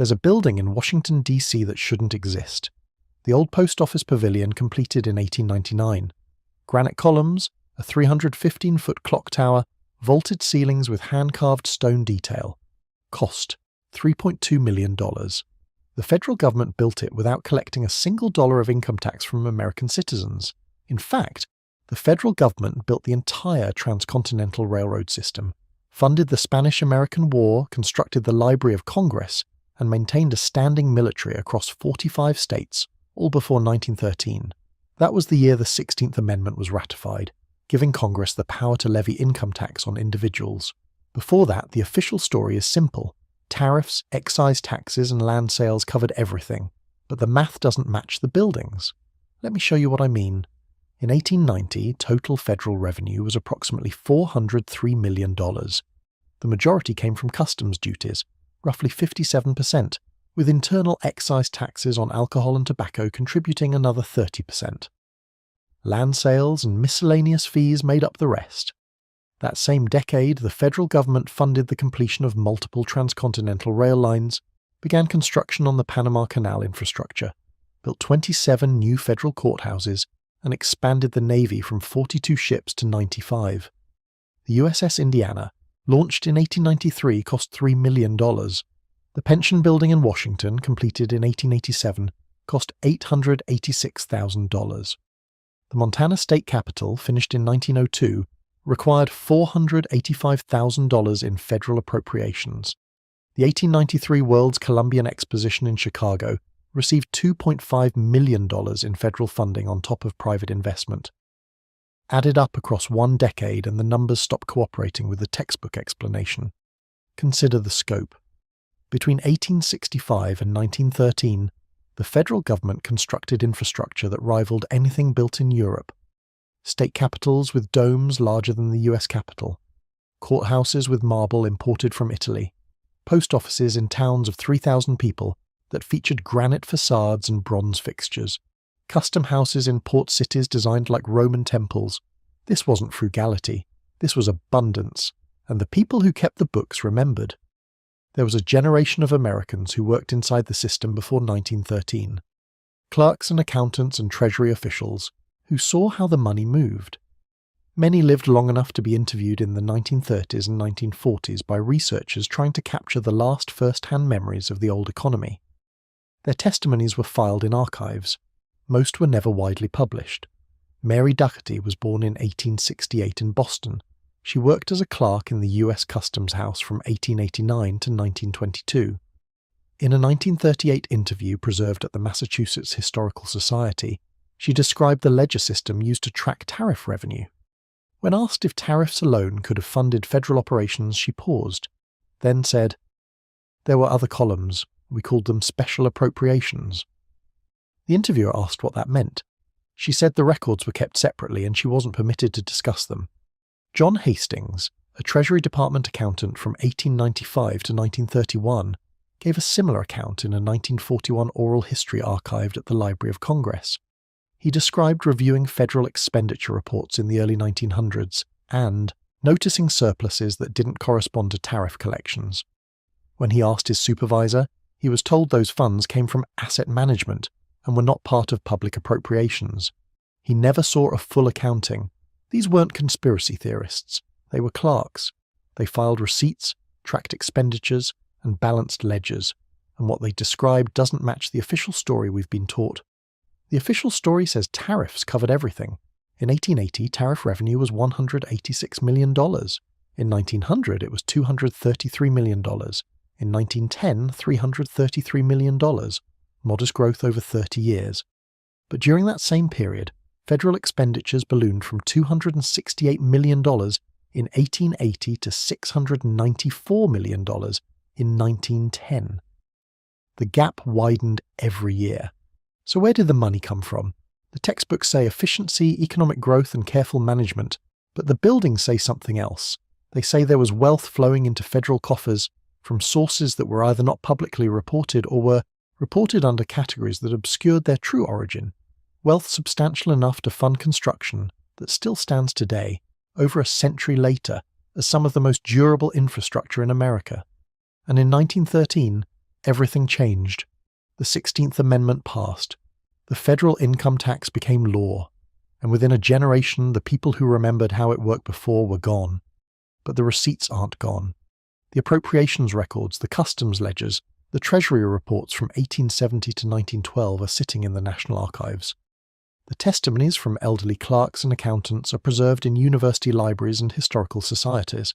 There's a building in Washington, D.C. that shouldn't exist. The old post office pavilion completed in 1899. Granite columns, a 315-foot clock tower, vaulted ceilings with hand-carved stone detail. Cost $3.2 million. The federal government built it without collecting a single dollar of income tax from American citizens. In fact, the federal government built the entire transcontinental railroad system, funded the Spanish-American War, constructed the Library of Congress, and maintained a standing military across 45 states, all before 1913. That was the year the 16th Amendment was ratified, giving Congress the power to levy income tax on individuals. Before that, the official story is simple. Tariffs, excise taxes, and land sales covered everything, but the math doesn't match the buildings. Let me show you what I mean. In 1890, total federal revenue was approximately $403 million. The majority came from customs duties, roughly 57%, with internal excise taxes on alcohol and tobacco contributing another 30%. Land sales and miscellaneous fees made up the rest. That same decade, the federal government funded the completion of multiple transcontinental rail lines, began construction on the Panama Canal infrastructure, built 27 new federal courthouses, and expanded the Navy from 42 ships to 95. The USS Indiana, launched in 1893, cost $3 million. The pension building in Washington, completed in 1887, cost $886,000. The Montana State Capitol, finished in 1902, required $485,000 in federal appropriations. The 1893 World's Columbian Exposition in Chicago received $2.5 million in federal funding on top of private investment. Added up across one decade and the numbers stop cooperating with the textbook explanation. Consider the scope. Between 1865 and 1913, the federal government constructed infrastructure that rivaled anything built in Europe. State capitals with domes larger than the US Capitol, courthouses with marble imported from Italy, post offices in towns of 3,000 people that featured granite facades and bronze fixtures, custom houses in port cities designed like Roman temples. This wasn't frugality, this was abundance, and the people who kept the books remembered. There was a generation of Americans who worked inside the system before 1913. Clerks and accountants and treasury officials who saw how the money moved. Many lived long enough to be interviewed in the 1930s and 1940s by researchers trying to capture the last first-hand memories of the old economy. Their testimonies were filed in archives. Most were never widely published. Mary Dougherty was born in 1868 in Boston. She worked as a clerk in the U.S. Customs House from 1889 to 1922. In a 1938 interview preserved at the Massachusetts Historical Society, she described the ledger system used to track tariff revenue. When asked if tariffs alone could have funded federal operations, she paused, then said, "There were other columns. We called them special appropriations." The interviewer asked what that meant. She said the records were kept separately and she wasn't permitted to discuss them. John Hastings, a Treasury Department accountant from 1895 to 1931, gave a similar account in a 1941 oral history archived at the Library of Congress. He described reviewing federal expenditure reports in the early 1900s and noticing surpluses that didn't correspond to tariff collections. When he asked his supervisor, he was told those funds came from asset management and were not part of public appropriations. He never saw a full accounting. These weren't conspiracy theorists. They were clerks. They filed receipts, tracked expenditures, and balanced ledgers, and what they described doesn't match the official story we've been taught. The official story says tariffs covered everything. In 1880, tariff revenue was $186 million. In 1900, it was $233 million. In 1910, $333 million. Modest growth over 30 years. But during that same period, federal expenditures ballooned from $268 million in 1880 to $694 million in 1910. The gap widened every year. So where did the money come from? The textbooks say efficiency, economic growth, and careful management, but the buildings say something else. They say there was wealth flowing into federal coffers from sources that were either not publicly reported or were reported under categories that obscured their true origin. Wealth substantial enough to fund construction that still stands today, over a century later, as some of the most durable infrastructure in America. And in 1913, everything changed. The 16th Amendment passed. The federal income tax became law, and within a generation the people who remembered how it worked before were gone. But the receipts aren't gone. The appropriations records, the customs ledgers, the Treasury reports from 1870 to 1912 are sitting in the National Archives. The testimonies from elderly clerks and accountants are preserved in university libraries and historical societies.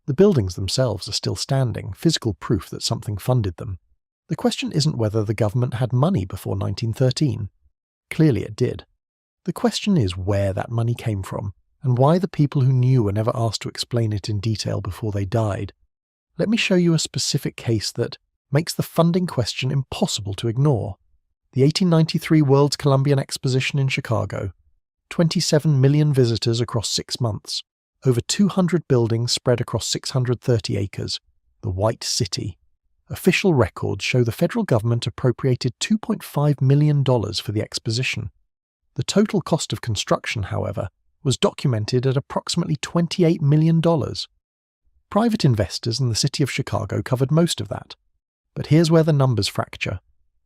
The buildings themselves are still standing, physical proof that something funded them. The question isn't whether the government had money before 1913. Clearly it did. The question is where that money came from, and why the people who knew were never asked to explain it in detail before they died. Let me show you a specific case that makes the funding question impossible to ignore. The 1893 World's Columbian Exposition in Chicago. 27 million visitors across 6 months. Over 200 buildings spread across 630 acres. The White City. Official records show the federal government appropriated $2.5 million for the exposition. The total cost of construction, however, was documented at approximately $28 million. Private investors in the city of Chicago covered most of that. But here's where the numbers fracture.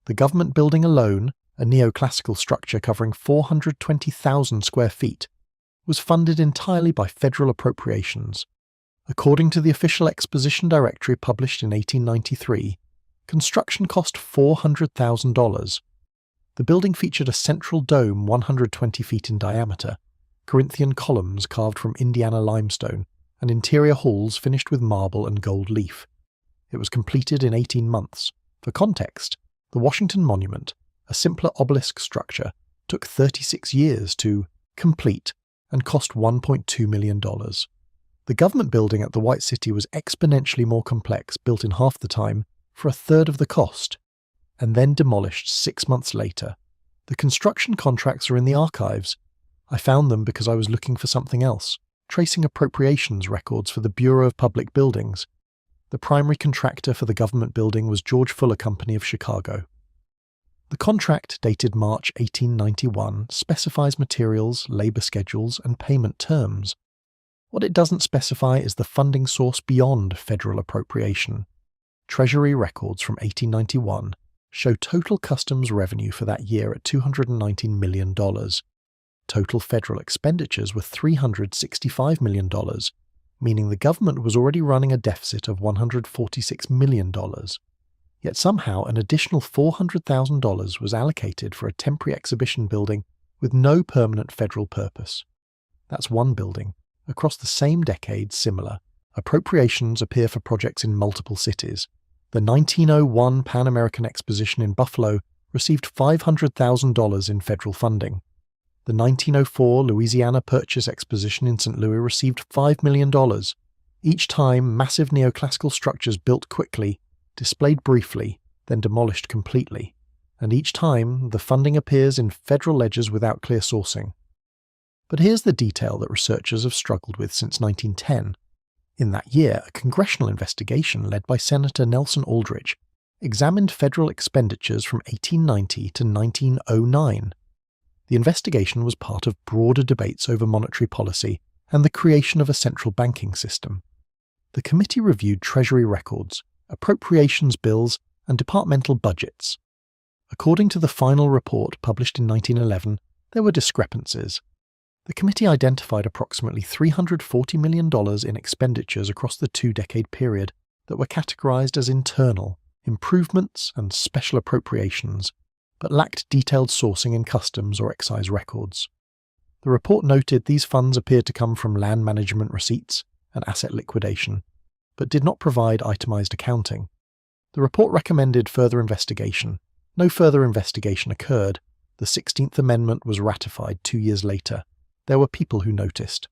The government building alone, a neoclassical structure covering 420,000 square feet, was funded entirely by federal appropriations. According to the official exposition directory published in 1893, construction cost $400,000. The building featured a central dome 120 feet in diameter, Corinthian columns carved from Indiana limestone, and interior halls finished with marble and gold leaf. It was completed in 18 months. For context, the Washington Monument, a simpler obelisk structure, took 36 years to complete and cost $1.2 million. The government building at the White City was exponentially more complex, built in half the time, for a third of the cost, and then demolished 6 months later. The construction contracts are in the archives. I found them because I was looking for something else, tracing appropriations records for the Bureau of Public Buildings. The primary contractor for the government building was George Fuller Company of Chicago. The contract, dated March 1891, specifies materials, labour schedules, and payment terms. What it doesn't specify is the funding source beyond federal appropriation. Treasury records from 1891 show total customs revenue for that year at $219 million. Total federal expenditures were $365 million, meaning the government was already running a deficit of $146 million. Yet somehow an additional $400,000 was allocated for a temporary exhibition building with no permanent federal purpose. That's one building. Across the same decade, similar appropriations appear for projects in multiple cities. The 1901 Pan American Exposition in Buffalo received $500,000 in federal funding. The 1904 Louisiana Purchase Exposition in St. Louis received $5 million. Each time, massive neoclassical structures built quickly, displayed briefly, then demolished completely. And each time, the funding appears in federal ledgers without clear sourcing. But here's the detail that researchers have struggled with since 1910. In that year, a congressional investigation led by Senator Nelson Aldrich examined federal expenditures from 1890 to 1909. The investigation was part of broader debates over monetary policy and the creation of a central banking system. The committee reviewed Treasury records, appropriations bills, and departmental budgets. According to the final report published in 1911, there were discrepancies. The committee identified approximately $340 million in expenditures across the 2-decade period that were categorized as internal, improvements, and special appropriations, but lacked detailed sourcing in customs or excise records. The report noted these funds appeared to come from land management receipts and asset liquidation, but did not provide itemized accounting. The report recommended further investigation. No further investigation occurred. The 16th Amendment was ratified 2 years later. There were people who noticed.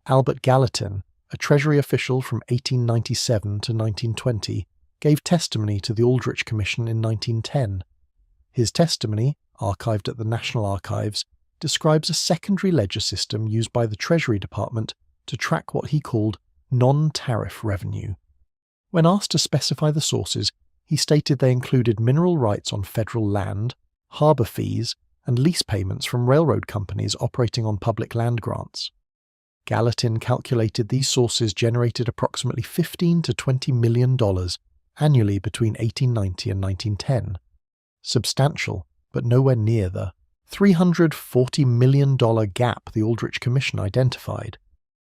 Albert Gallatin, a Treasury official from 1897 to 1920, gave testimony to the Aldrich Commission in 1910. His testimony, archived at the National Archives, describes a secondary ledger system used by the Treasury Department to track what he called non-tariff revenue. When asked to specify the sources, he stated they included mineral rights on federal land, harbour fees, and lease payments from railroad companies operating on public land grants. Gallatin calculated these sources generated approximately $15 to $20 million annually between 1890 and 1910. Substantial, but nowhere near the $340 million gap the Aldrich Commission identified.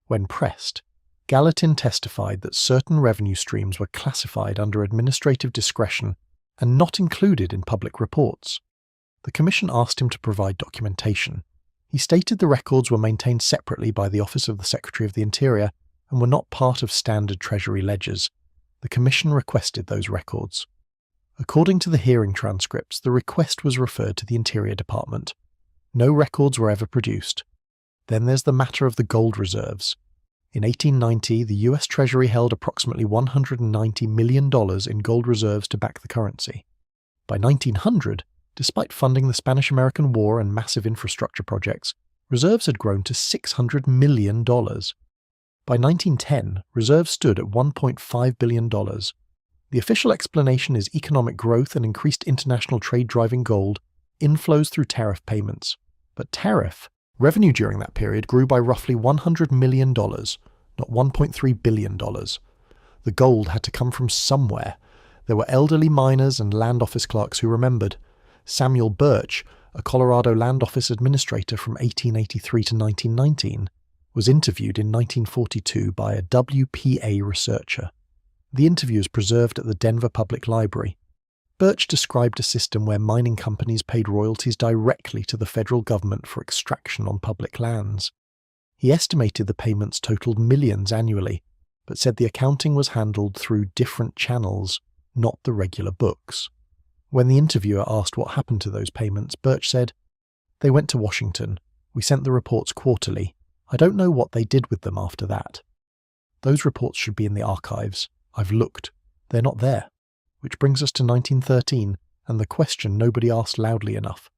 When pressed, Gallatin testified that certain revenue streams were classified under administrative discretion and not included in public reports. The Commission asked him to provide documentation. He stated the records were maintained separately by the Office of the Secretary of the Interior and were not part of standard Treasury ledgers. The Commission requested those records. According to the hearing transcripts, the request was referred to the Interior Department. No records were ever produced. Then there's the matter of the gold reserves. In 1890, the US Treasury held approximately $190 million in gold reserves to back the currency. By 1900, despite funding the Spanish-American War and massive infrastructure projects, reserves had grown to $600 million. By 1910, reserves stood at $1.5 billion. The official explanation is economic growth and increased international trade driving gold, inflows through tariff payments. But revenue during that period grew by roughly $100 million, not $1.3 billion. The gold had to come from somewhere. There were elderly miners and land office clerks who remembered. Samuel Birch, a Colorado land office administrator from 1883 to 1919, was interviewed in 1942 by a WPA researcher. The interview is preserved at the Denver Public Library. Birch described a system where mining companies paid royalties directly to the federal government for extraction on public lands. He estimated the payments totaled millions annually, but said the accounting was handled through different channels, not the regular books. When the interviewer asked what happened to those payments, Birch said, "They went to Washington. We sent the reports quarterly. I don't know what they did with them after that. Those reports should be in the archives. I've looked. They're not there." Which brings us to 1913, and the question nobody asked loudly enough.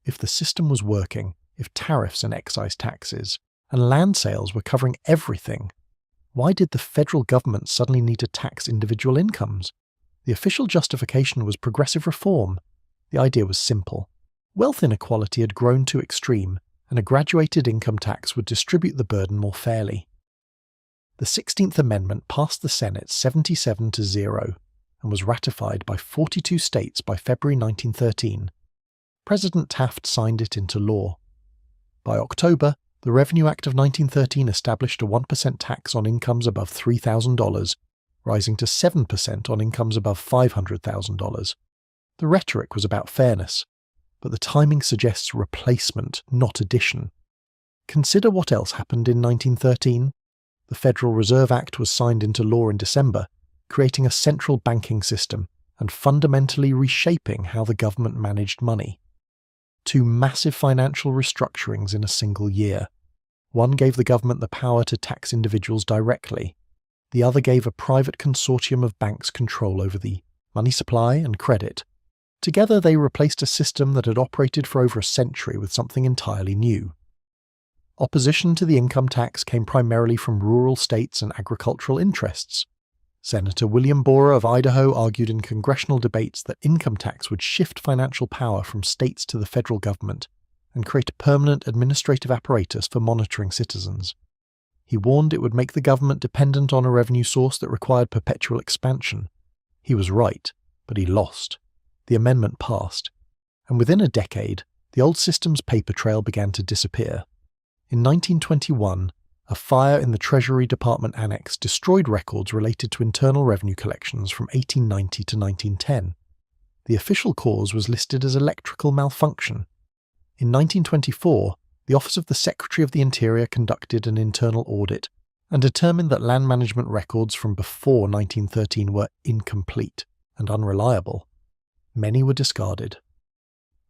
If the system was working, if tariffs and excise taxes and land sales were covering everything, why did the federal government suddenly need to tax individual incomes? The official justification was progressive reform. The idea was simple. Wealth inequality had grown too extreme, and a graduated income tax would distribute the burden more fairly. The 16th Amendment passed the Senate 77-0 and was ratified by 42 states by February 1913. President Taft signed it into law. By October, the Revenue Act of 1913 established a 1% tax on incomes above $3,000, rising to 7% on incomes above $500,000. The rhetoric was about fairness, but the timing suggests replacement, not addition. Consider what else happened in 1913. The Federal Reserve Act was signed into law in December, creating a central banking system and fundamentally reshaping how the government managed money. Two massive financial restructurings in a single year. One gave the government the power to tax individuals directly. The other gave a private consortium of banks control over the money supply and credit. Together they replaced a system that had operated for over a century with something entirely new. Opposition to the income tax came primarily from rural states and agricultural interests. Senator William Borer of Idaho argued in congressional debates that income tax would shift financial power from states to the federal government and create a permanent administrative apparatus for monitoring citizens. He warned it would make the government dependent on a revenue source that required perpetual expansion. He was right, but he lost. The amendment passed, and within a decade, the old system's paper trail began to disappear. In 1921, a fire in the Treasury Department Annex destroyed records related to internal revenue collections from 1890 to 1910. The official cause was listed as electrical malfunction. In 1924, the Office of the Secretary of the Interior conducted an internal audit and determined that land management records from before 1913 were incomplete and unreliable. Many were discarded.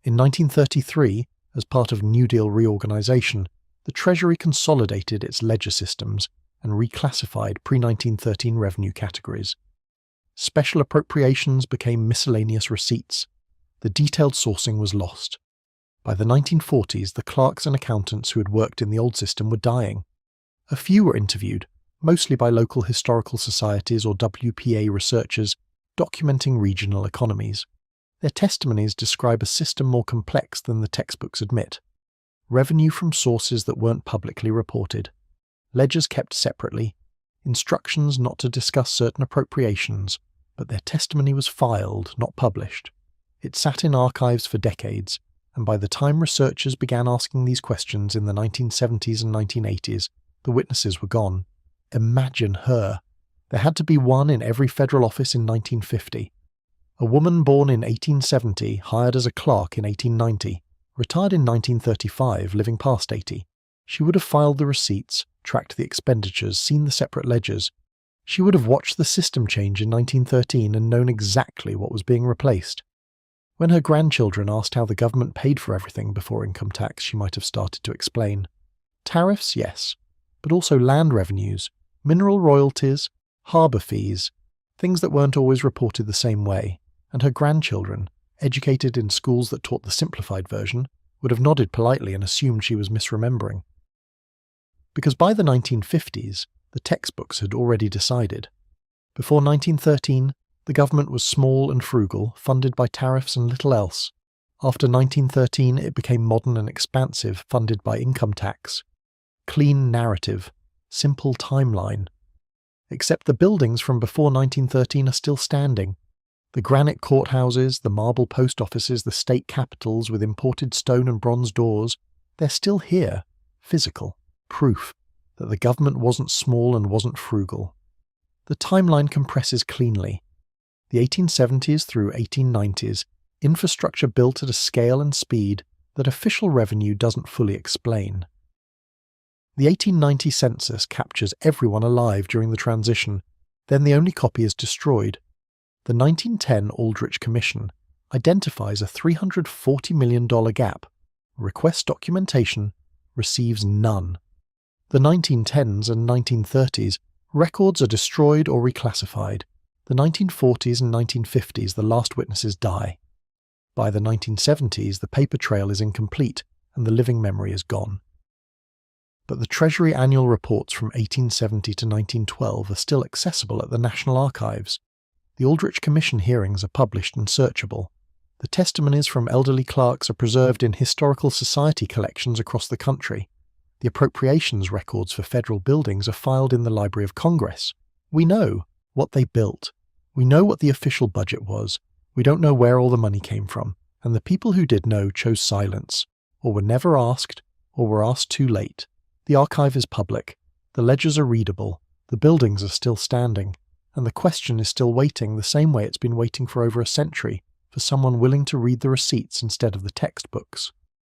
In 1933, as part of New Deal reorganization, the Treasury consolidated its ledger systems and reclassified pre-1913 revenue categories. Special appropriations became miscellaneous receipts. The detailed sourcing was lost. By the 1940s, the clerks and accountants who had worked in the old system were dying. A few were interviewed, mostly by local historical societies or WPA researchers documenting regional economies. Their testimonies describe a system more complex than the textbooks admit. Revenue from sources that weren't publicly reported, ledgers kept separately, instructions not to discuss certain appropriations, but their testimony was filed, not published. It sat in archives for decades, and by the time researchers began asking these questions in the 1970s and 1980s, the witnesses were gone. Imagine her. There had to be one in every federal office in 1950. A woman born in 1870, hired as a clerk in 1890, retired in 1935, living past 80. She would have filed the receipts, tracked the expenditures, seen the separate ledgers. She would have watched the system change in 1913 and known exactly what was being replaced. When her grandchildren asked how the government paid for everything before income tax, she might have started to explain. Tariffs, yes, but also land revenues, mineral royalties, harbour fees, things that weren't always reported the same way, and her grandchildren, educated in schools that taught the simplified version, would have nodded politely and assumed she was misremembering. Because by the 1950s, the textbooks had already decided. Before 1913, the government was small and frugal, funded by tariffs and little else. After 1913, it became modern and expansive, funded by income tax. Clean narrative, simple timeline. Except the buildings from before 1913 are still standing. The granite courthouses, the marble post offices, the state capitals with imported stone and bronze doors, they're still here, physical, proof that the government wasn't small and wasn't frugal. The timeline compresses cleanly. The 1870s through 1890s, infrastructure built at a scale and speed that official revenue doesn't fully explain. The 1890 census captures everyone alive during the transition, then the only copy is destroyed. The 1910 Aldrich Commission identifies a $340 million gap, requests documentation, receives none. The 1910s and 1930s, records are destroyed or reclassified. The 1940s and 1950s, the last witnesses die. By the 1970s, the paper trail is incomplete and the living memory is gone. But the Treasury annual reports from 1870 to 1912 are still accessible at the National Archives. The Aldrich Commission hearings are published and searchable. The testimonies from elderly clerks are preserved in historical society collections across the country. The appropriations records for federal buildings are filed in the Library of Congress. We know what they built. We know what the official budget was. We don't know where all the money came from, and the people who did know chose silence, or were never asked, or were asked too late. The archive is public. The ledgers are readable. The buildings are still standing. And the question is still waiting the same way it's been waiting for over a century, for someone willing to read the receipts instead of the textbooks.